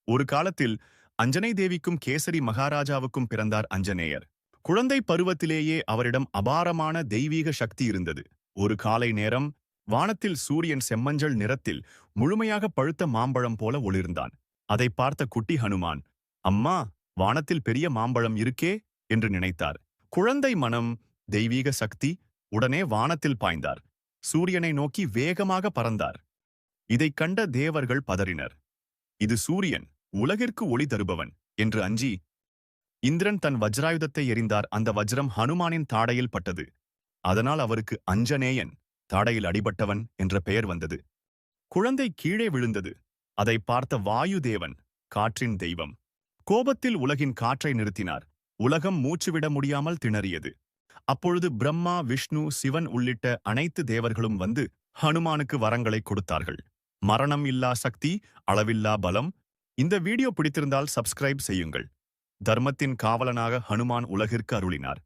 ஒரு காலத்தில் அஞ்சனை தேவிக்கும் கேசரி மகாராஜாவுக்கும் பிறந்தார் அஞ்சனேயர். குழந்தை பருவத்திலேயே அவரிடம் அபாரமான தெய்வீக சக்தி இருந்தது. ஒரு காலை நேரம் வானத்தில் சூரியன் செம்மஞ்சள் நிறத்தில் முழுமையாக பழுத்த மாம்பழம் போல ஒளிர்ந்தான். அதை பார்த்த குட்டி ஹனுமான், அம்மா, வானத்தில் பெரிய மாம்பழம் இருக்கே என்று நினைத்தார். குழந்தை மனம், தெய்வீக சக்தி. உடனே வானத்தில் பாய்ந்தார். சூரியனை நோக்கி வேகமாக பறந்தார். இதைக் கண்ட தேவர்கள் பதறினர். இது சூரியன், உலகிற்கு ஒளி தருபவன் என்று அஞ்சி இந்திரன் தன் வஜ்ராயுதத்தை எறிந்தார். அந்த வஜ்ரம் ஹனுமானின் தாடையில் பட்டது. அதனால் அவருக்கு அஞ்சனேயன், தாடையில் அடிபட்டவன் என்ற பெயர் வந்தது. குழந்தை கீழே விழுந்தது. அதை பார்த்த வாயு தேவன், காற்றின் தெய்வம், கோபத்தில் உலகின் காற்றை நிறுத்தினார். உலகம் மூச்சுவிட முடியாமல் திணறியது. அப்பொழுது பிரம்மா, விஷ்ணு, சிவன் உள்ளிட்ட அனைத்து தேவர்களும் வந்து ஹனுமானுக்கு வரங்களை கொடுத்தார்கள். மரணம் இல்லா சக்தி, அளவில்லா பலம். இந்த வீடியோ பிடித்திருந்தால் சப்ஸ்கிரைப் செய்யுங்கள். தர்மத்தின் காவலனாக ஹனுமான் உலகிற்கு அருளினார்.